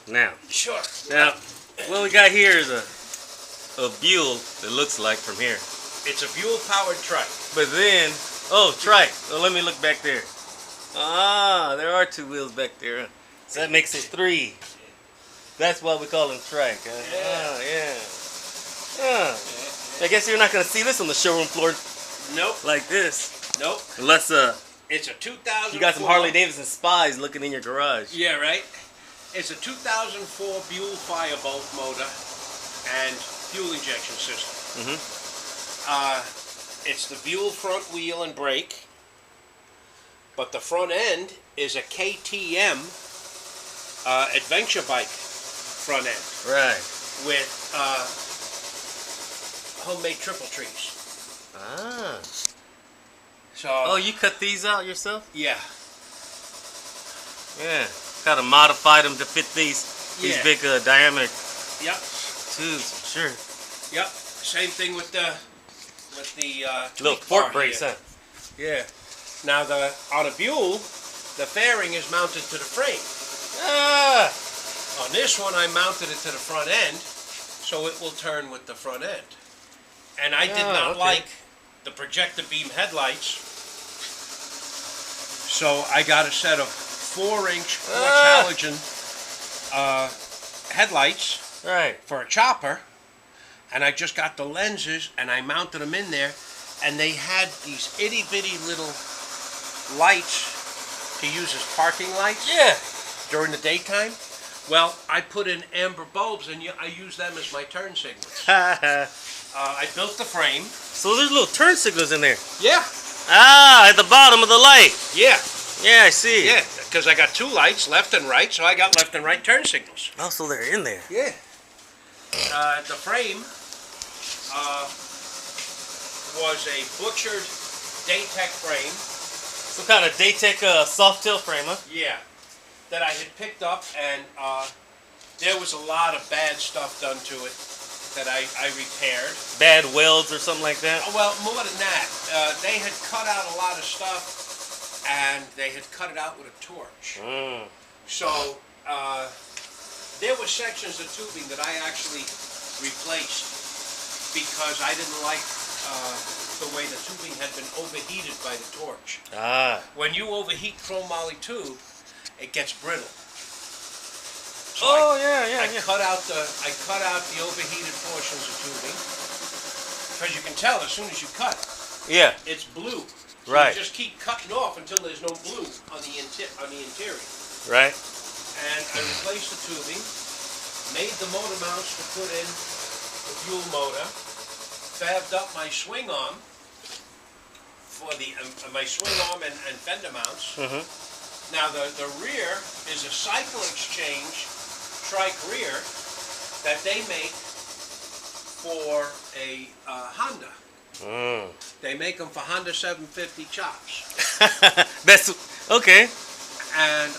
Now. Sure. Now, what we got here is a Buell that looks like from here. It's a Buell-powered Trike. But then, oh, Trike. Oh, let me look back there. Ah, there are two wheels back there. So that makes it 3. That's why we call them Trike. Huh? Yeah. Yeah. I guess you're not going to see this on the showroom floor. Nope. Like this. Nope. Unless it's a 2004. you got some Harley-Davidson spies looking in your garage. Yeah, right. It's a 2004 Buell Firebolt motor and fuel injection system. It's the Buell front wheel and brake, but the front end is a KTM adventure bike front end. Right. With homemade triple trees. Ah. So. Oh, you cut these out yourself? Yeah. Yeah. Kind of modified them to fit these big diameter Yep. tubes. Sure. Yep. Same thing with the little fork brace, huh? Yeah. Now on a Buell, the fairing is mounted to the frame. Ah. On this one, I mounted it to the front end, so it will turn with the front end. And I did not like the projector beam headlights, so I got a set of 4-inch quartz halogen headlights for a chopper, and I just got the lenses and I mounted them in there, and they had these itty-bitty little lights to use as parking lights during the daytime. Well, I put in amber bulbs and I use them as my turn signals. I built the frame. So there's little turn signals in there. Yeah. Ah, at the bottom of the light. Yeah. Yeah, I see. Yeah, because I got 2 lights, left and right, so I got left and right turn signals. Oh, so they're in there. Yeah. The frame was a butchered Daytech frame. Some kind of Daytech soft tail frame, huh? Yeah. That I had picked up, and there was a lot of bad stuff done to it that I repaired. Bad welds or something like that? Well, more than that. They had cut out a lot of stuff, and they had cut it out with a torch. So there were sections of tubing that I actually replaced because I didn't like the way the tubing had been overheated by the torch. Ah. When you overheat chrome moly tube, it gets brittle. So I cut out the overheated portions of tubing, because you can tell as soon as you cut, it's blue. So right. You just keep cutting off until there's no blue on the interior. Right. And I replaced the tubing, made the motor mounts to put in the Buell motor, fabbed up my swing arm for my swing arm and fender mounts. Now the rear is a cycle exchange Trike rear that they make for a Honda. They make them for Honda 750 chops. That's okay. And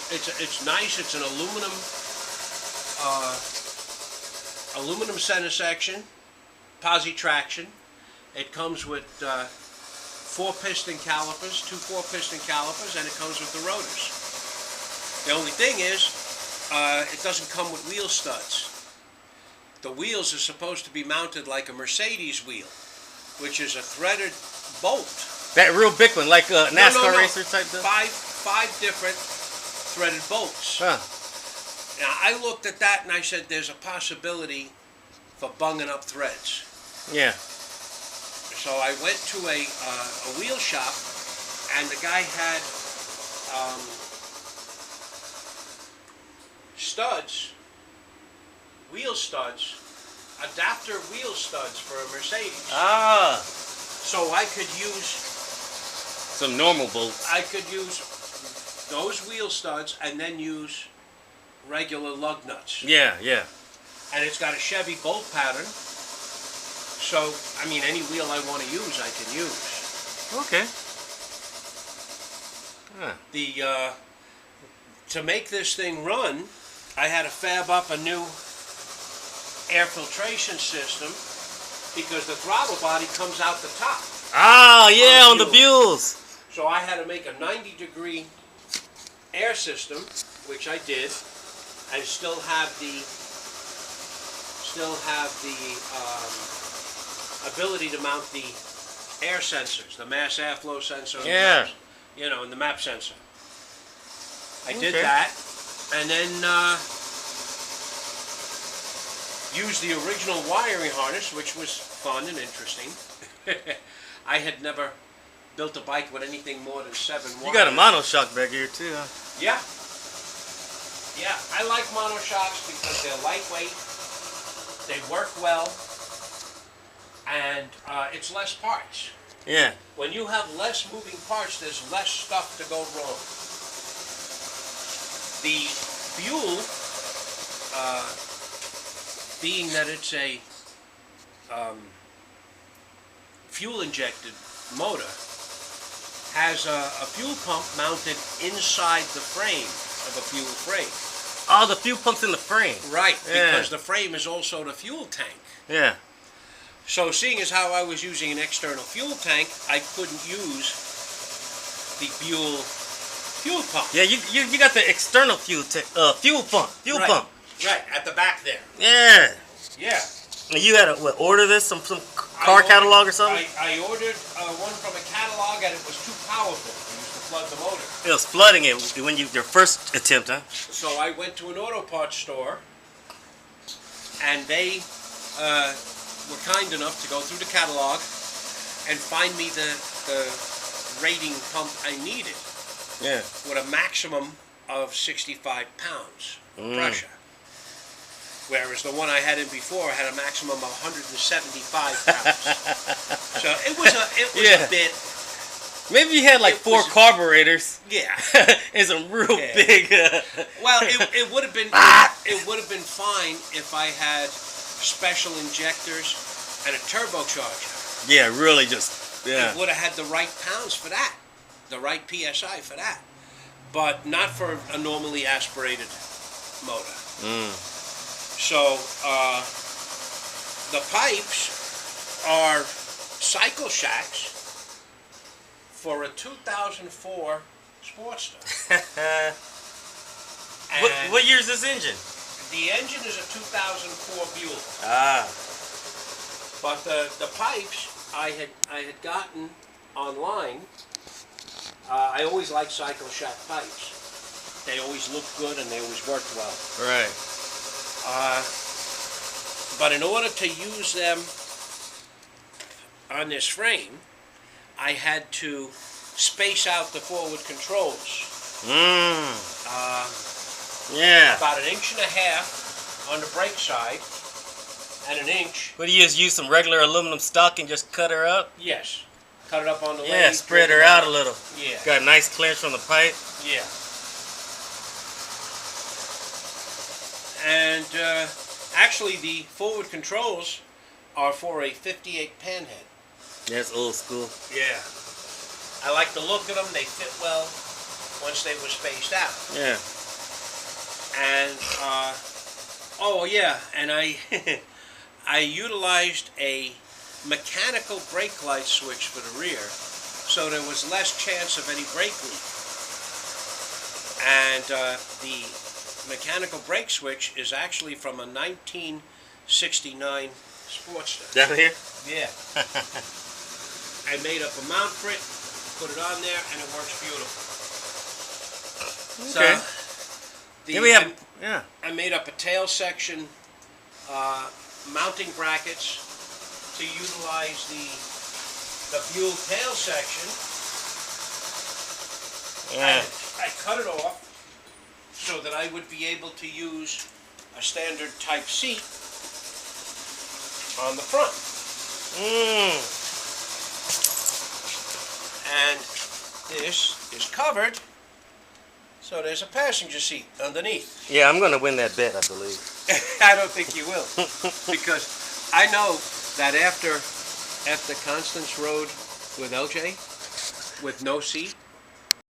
it's nice. It's an aluminum center section, posi traction. It comes with 4 piston calipers, 2 4-piston calipers, and it comes with the rotors. The only thing is, it doesn't come with wheel studs. The wheels are supposed to be mounted like a Mercedes wheel, which is a threaded bolt. That real big one, like a NASCAR racer type thing? 5 different threaded bolts. Huh. Now, I looked at that and I said, there's a possibility for bunging up threads. Yeah. So I went to a wheel shop, and the guy had studs, wheel studs, adapter wheel studs for a Mercedes. Ah. So I could use some normal bolts. I could use those wheel studs and then use regular lug nuts. Yeah, yeah. And it's got a Chevy bolt pattern. So, I mean, any wheel I want to use, I can use. Okay. Huh. To make this thing run, I had to fab up a new air filtration system because the throttle body comes out the top. Ah, yeah, on the Buells. So I had to make a 90-degree air system, which I did, and still have the ability to mount the air sensors, the mass airflow sensor, and Yeah. and the map sensor. I did Okay. that, and then used the original wiring harness, which was fun and interesting. I had never built a bike with anything more than 7 wires. You got a monoshock back here too, huh? Yeah. Yeah, I like monoshocks because they're lightweight, they work well, and it's less parts. Yeah. When you have less moving parts, there's less stuff to go wrong. The Buell, being that it's a fuel-injected motor, has a fuel pump mounted inside the frame of a fuel frame. Oh, the fuel pump's in the frame. Right, Yeah. because the frame is also the fuel tank. Yeah. So seeing as how I was using an external fuel tank, I couldn't use the Buell fuel pump. Yeah, you got the external fuel pump. Fuel Right. pump. Right, at the back there. Yeah. Yeah. And you had to order this some car catalog or something? I ordered one from a catalog and it was too powerful. It used to flood the motor. It was flooding it when your first attempt, huh? So I went to an auto parts store and they were kind enough to go through the catalog and find me the rating pump I needed Yeah. with a maximum of 65 pounds of pressure. Whereas the one I had in before had a maximum of 175 pounds. So it was Yeah. a bit. Maybe you had like It 4 was- carburetors Yeah. and some real Yeah. big. Well, it would have been fine if I had special injectors and a turbocharger. Yeah, really just. Yeah. It would have had the right pounds for that, the right PSI for that, but not for a normally aspirated motor. So the pipes are cycle shacks for a 2004 Sportster. What year's this engine? The engine is a 2004 Buell, Ah. but the pipes I had gotten online. I always like cycle shack pipes. They always look good and they always work well. Right. But in order to use them on this frame, I had to space out the forward controls. Yeah. About 1.5 inches on the brake side, and 1 inch. What do you use some regular aluminum stock and just cut her up? Yes. Cut it up on the Yeah, lathe, spread drill her it out a little. Yeah. Got a nice clearance from the pipe. Yeah. And actually, the forward controls are for a 58 panhead. Yeah, it's old school. Yeah. I like the look of them. They fit well once they were spaced out. Yeah. And, oh yeah, and I, I utilized a mechanical brake light switch for the rear, so there was less chance of any brake leak. And the mechanical brake switch is actually from a 1969 Sportster. Down here? Yeah. I made up a mount for it, put it on there, and it works beautiful. Okay. So, Here we have. Yeah. I made up a tail section, mounting brackets to utilize the Buell tail section. Yeah. I cut it off so that I would be able to use a standard type seat on the front. And this is covered, so there's a passenger seat underneath. Yeah, I'm gonna win that bet, I believe. I don't think you will, because I know that after Constance rode with LJ with no seat,